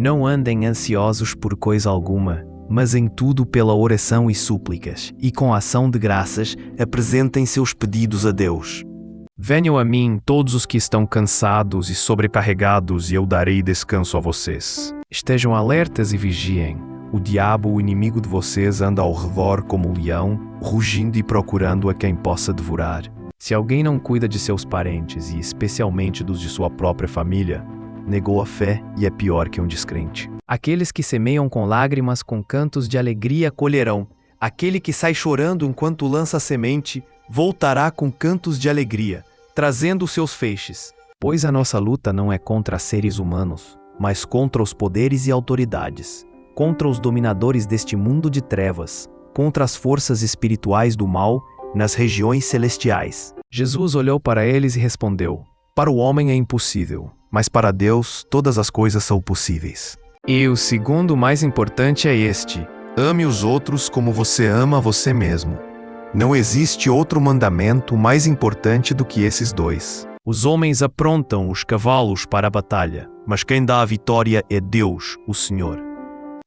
Não andem ansiosos por coisa alguma, mas em tudo pela oração e súplicas, e com ação de graças, apresentem seus pedidos a Deus. Venham a mim todos os que estão cansados e sobrecarregados, e eu darei descanso a vocês. Estejam alertas e vigiem. O diabo, o inimigo de vocês, anda ao redor como um leão, rugindo e procurando a quem possa devorar. Se alguém não cuida de seus parentes, e especialmente dos de sua própria família, negou a fé e é pior que um descrente. Aqueles que semeiam com lágrimas, com cantos de alegria colherão. Aquele que sai chorando enquanto lança a semente, voltará com cantos de alegria, trazendo seus feixes. Pois a nossa luta não é contra seres humanos, mas contra os poderes e autoridades, contra os dominadores deste mundo de trevas, contra as forças espirituais do mal nas regiões celestiais. Jesus olhou para eles e respondeu: Para o homem é impossível, mas para Deus todas as coisas são possíveis. E o segundo mais importante é este: ame os outros como você ama você mesmo. Não existe outro mandamento mais importante do que esses dois. Os homens aprontam os cavalos para a batalha, mas quem dá a vitória é Deus, o Senhor.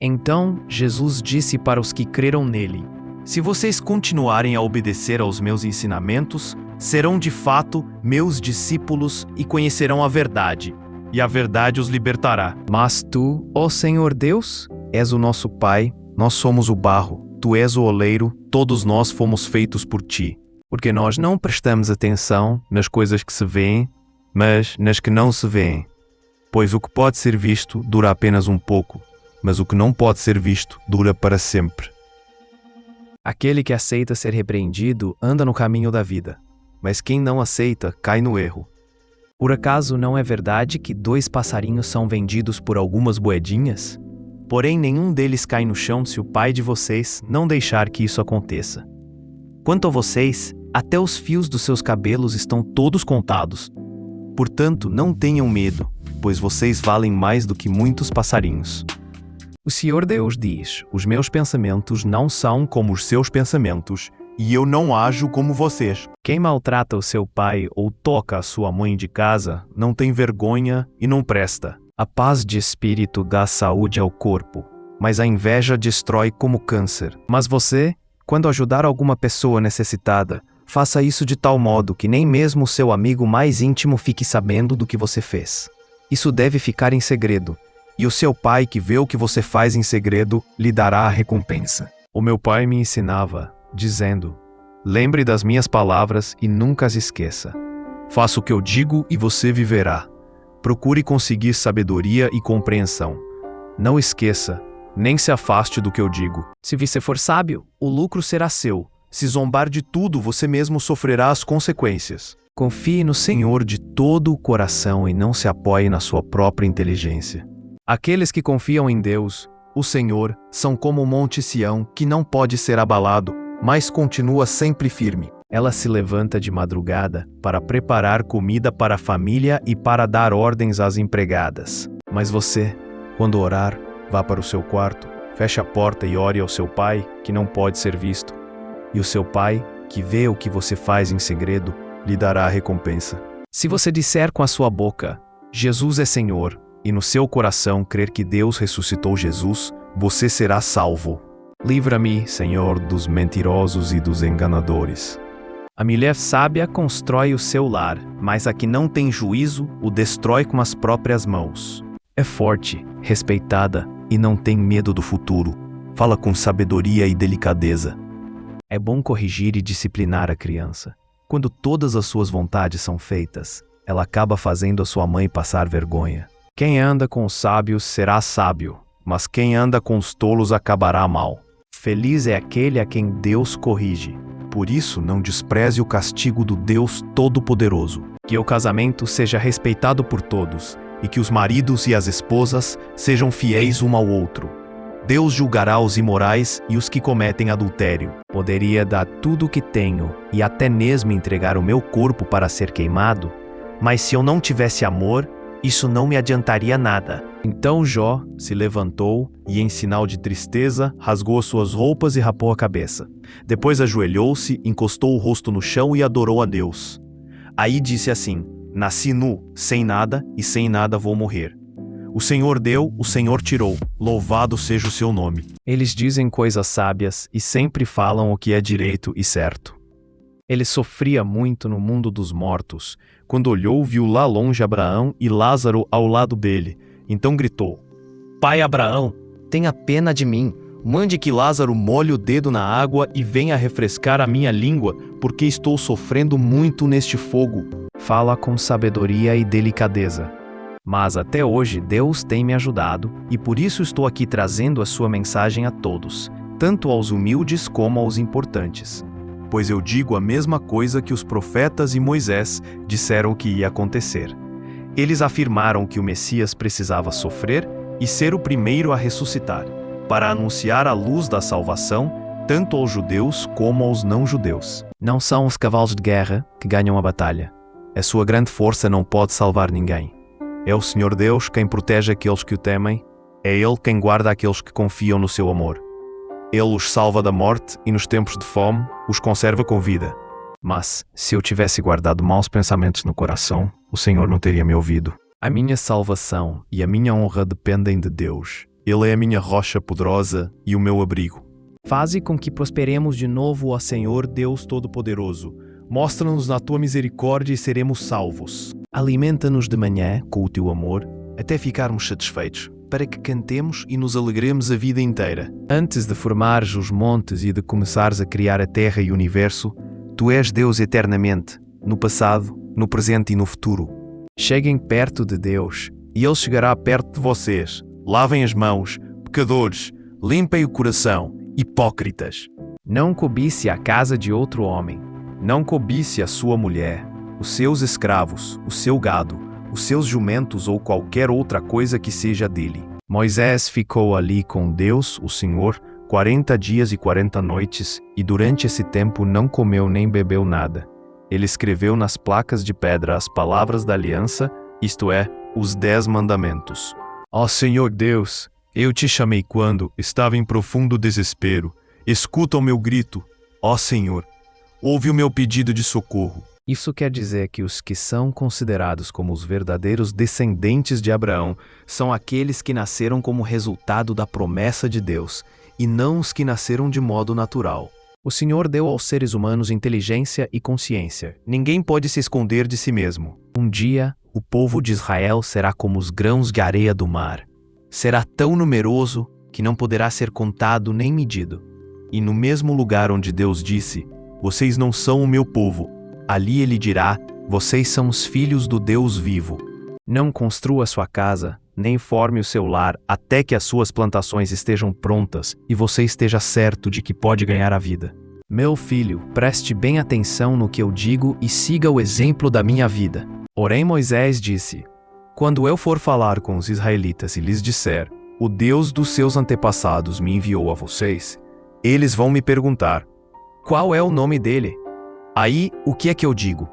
Então Jesus disse para os que creram nele: Se vocês continuarem a obedecer aos meus ensinamentos, serão de fato meus discípulos e conhecerão a verdade, e a verdade os libertará. Mas tu, ó Senhor Deus, és o nosso Pai, nós somos o barro, tu és o oleiro, todos nós fomos feitos por ti. Porque nós não prestamos atenção nas coisas que se veem, mas nas que não se veem. Pois o que pode ser visto dura apenas um pouco, mas o que não pode ser visto dura para sempre. Aquele que aceita ser repreendido anda no caminho da vida, mas quem não aceita cai no erro. Por acaso não é verdade que 2 passarinhos são vendidos por algumas moedinhas? Porém nenhum deles cai no chão se o Pai de vocês não deixar que isso aconteça. Quanto a vocês, até os fios dos seus cabelos estão todos contados. Portanto, não tenham medo, pois vocês valem mais do que muitos passarinhos. O Senhor Deus diz: Os meus pensamentos não são como os seus pensamentos, e eu não ajo como vocês. Quem maltrata o seu pai ou toca a sua mãe de casa, não tem vergonha e não presta. A paz de espírito dá saúde ao corpo, mas a inveja destrói como câncer. Mas você, quando ajudar alguma pessoa necessitada, faça isso de tal modo que nem mesmo o seu amigo mais íntimo fique sabendo do que você fez. Isso deve ficar em segredo, e o seu pai que vê o que você faz em segredo lhe dará a recompensa. O meu pai me ensinava, dizendo: Lembre das minhas palavras e nunca as esqueça. Faça o que eu digo e você viverá. Procure conseguir sabedoria e compreensão. Não esqueça, nem se afaste do que eu digo. Se você for sábio, o lucro será seu. Se zombar de tudo, você mesmo sofrerá as consequências. Confie no Senhor de todo o coração e não se apoie na sua própria inteligência. Aqueles que confiam em Deus, o Senhor, são como o monte Sião, que não pode ser abalado, mas continua sempre firme. Ela se levanta de madrugada para preparar comida para a família e para dar ordens às empregadas. Mas você, quando orar, vá para o seu quarto, feche a porta e ore ao seu pai, que não pode ser visto. E o seu pai, que vê o que você faz em segredo, lhe dará a recompensa. Se você disser com a sua boca: Jesus é Senhor, e no seu coração crer que Deus ressuscitou Jesus, você será salvo. Livra-me, Senhor, dos mentirosos e dos enganadores. A mulher sábia constrói o seu lar, mas a que não tem juízo o destrói com as próprias mãos. É forte, respeitada e não tem medo do futuro. Fala com sabedoria e delicadeza. É bom corrigir e disciplinar a criança. Quando todas as suas vontades são feitas, ela acaba fazendo a sua mãe passar vergonha. Quem anda com os sábios será sábio, mas quem anda com os tolos acabará mal. Feliz é aquele a quem Deus corrige. Por isso, não despreze o castigo do Deus Todo-Poderoso. Que o casamento seja respeitado por todos, e que os maridos e as esposas sejam fiéis um ao outro. Deus julgará os imorais e os que cometem adultério. Poderia dar tudo o que tenho, e até mesmo entregar o meu corpo para ser queimado, mas se eu não tivesse amor, isso não me adiantaria nada. Então Jó se levantou e, em sinal de tristeza, rasgou suas roupas e rapou a cabeça. Depois ajoelhou-se, encostou o rosto no chão e adorou a Deus. Aí disse assim: Nasci nu, sem nada, e sem nada vou morrer. O Senhor deu, o Senhor tirou. Louvado seja o seu nome. Eles dizem coisas sábias e sempre falam o que é direito e certo. Ele sofria muito no mundo dos mortos. Quando olhou, viu lá longe Abraão e Lázaro ao lado dele. Então gritou: Pai Abraão, tenha pena de mim. Mande que Lázaro molhe o dedo na água e venha refrescar a minha língua, porque estou sofrendo muito neste fogo. Fala com sabedoria e delicadeza. Mas até hoje Deus tem me ajudado e por isso estou aqui trazendo a sua mensagem a todos, tanto aos humildes como aos importantes. Pois eu digo a mesma coisa que os profetas e Moisés disseram que ia acontecer. Eles afirmaram que o Messias precisava sofrer e ser o primeiro a ressuscitar, para anunciar a luz da salvação, tanto aos judeus como aos não-judeus. Não são os cavalos de guerra que ganham a batalha. A sua grande força não pode salvar ninguém. É o Senhor Deus quem protege aqueles que o temem, é Ele quem guarda aqueles que confiam no seu amor. Ele os salva da morte e nos tempos de fome os conserva com vida. Mas, se eu tivesse guardado maus pensamentos no coração, o Senhor não teria me ouvido. A minha salvação e a minha honra dependem de Deus. Ele é a minha rocha poderosa e o meu abrigo. Faze com que prosperemos de novo, ó Senhor Deus Todo-Poderoso. Mostra-nos na tua misericórdia e seremos salvos. Alimenta-nos de manhã com o teu amor, até ficarmos satisfeitos, para que cantemos e nos alegremos a vida inteira. Antes de formares os montes e de começares a criar a terra e o universo, tu és Deus eternamente, no passado, no presente e no futuro. Cheguem perto de Deus, e Ele chegará perto de vocês. Lavem as mãos, pecadores, limpem o coração, hipócritas. Não cobice a casa de outro homem. Não cobice a sua mulher, os seus escravos, o seu gado, os seus jumentos ou qualquer outra coisa que seja dele. Moisés ficou ali com Deus, o Senhor, 40 dias e 40 noites, e durante esse tempo não comeu nem bebeu nada. Ele escreveu nas placas de pedra as palavras da aliança, isto é, os 10 mandamentos. Ó Senhor Deus, eu te chamei quando estava em profundo desespero. Escuta o meu grito, ó Senhor. Ouve o meu pedido de socorro. Isso quer dizer que os que são considerados como os verdadeiros descendentes de Abraão são aqueles que nasceram como resultado da promessa de Deus, e não os que nasceram de modo natural. O Senhor deu aos seres humanos inteligência e consciência. Ninguém pode se esconder de si mesmo. Um dia, o povo de Israel será como os grãos de areia do mar. Será tão numeroso que não poderá ser contado nem medido. E no mesmo lugar onde Deus disse: vocês não são o meu povo, ali ele dirá: vocês são os filhos do Deus vivo. Não construa sua casa, nem forme o seu lar, até que as suas plantações estejam prontas e você esteja certo de que pode ganhar a vida. Meu filho, preste bem atenção no que eu digo e siga o exemplo da minha vida. Porém Moisés disse: quando eu for falar com os israelitas e lhes disser: o Deus dos seus antepassados me enviou a vocês, eles vão me perguntar: qual é o nome dele? Aí, o que é que eu digo?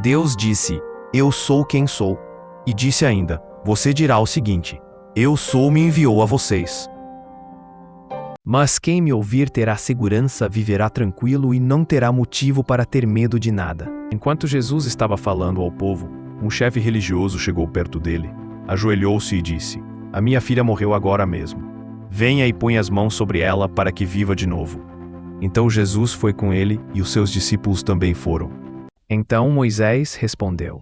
Deus disse: eu sou quem sou. E disse ainda: você dirá o seguinte: eu sou, me enviou a vocês. Mas quem me ouvir terá segurança, viverá tranquilo e não terá motivo para ter medo de nada. Enquanto Jesus estava falando ao povo, um chefe religioso chegou perto dele, ajoelhou-se e disse: a minha filha morreu agora mesmo. Venha e ponha as mãos sobre ela para que viva de novo. Então Jesus foi com ele e os seus discípulos também foram. Então Moisés respondeu: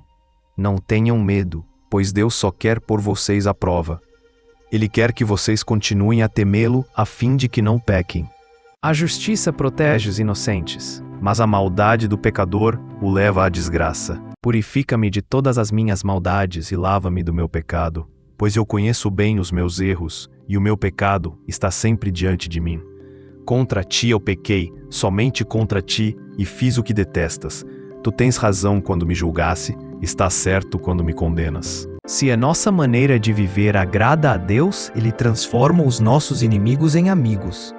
não tenham medo, pois Deus só quer pôr vocês à prova. Ele quer que vocês continuem a temê-lo, a fim de que não pequem. A justiça protege os inocentes, mas a maldade do pecador o leva à desgraça. Purifica-me de todas as minhas maldades e lava-me do meu pecado, pois eu conheço bem os meus erros, e o meu pecado está sempre diante de mim. Contra ti eu pequei, somente contra ti, e fiz o que detestas. Tu tens razão quando me julgasse, estás certo quando me condenas. Se a nossa maneira de viver agrada a Deus, Ele transforma os nossos inimigos em amigos.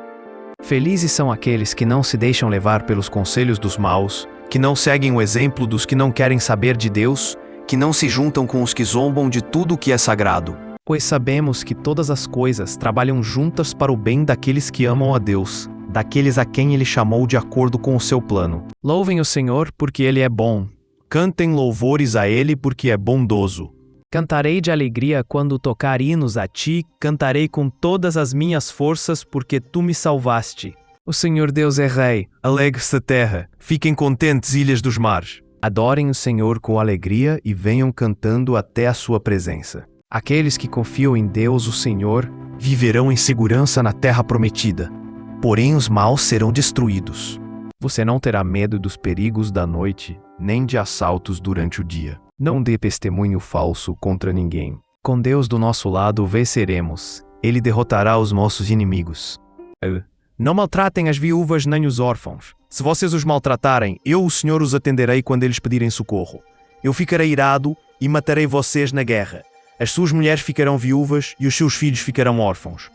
Felizes são aqueles que não se deixam levar pelos conselhos dos maus, que não seguem o exemplo dos que não querem saber de Deus, que não se juntam com os que zombam de tudo o que é sagrado. Pois sabemos que todas as coisas trabalham juntas para o bem daqueles que amam a Deus, daqueles a quem Ele chamou de acordo com o seu plano. Louvem o Senhor porque Ele é bom. Cantem louvores a Ele porque é bondoso. Cantarei de alegria quando tocar hinos a ti, cantarei com todas as minhas forças, porque tu me salvaste. O Senhor Deus é Rei. Alegre-se a terra, fiquem contentes, ilhas dos mares. Adorem o Senhor com alegria e venham cantando até a sua presença. Aqueles que confiam em Deus, o Senhor, Viverão em segurança na terra prometida, porém os maus serão destruídos. você não terá medo dos perigos da noite, Nem de assaltos durante o dia. não dê testemunho falso contra ninguém. Com Deus do nosso lado venceremos. Ele derrotará os nossos inimigos. Não maltratem as viúvas nem os órfãos. Se vocês os maltratarem, eu, o Senhor, os atenderei quando eles pedirem socorro. Eu ficarei irado e matarei vocês na guerra. As suas mulheres ficarão viúvas e os seus filhos ficarão órfãos.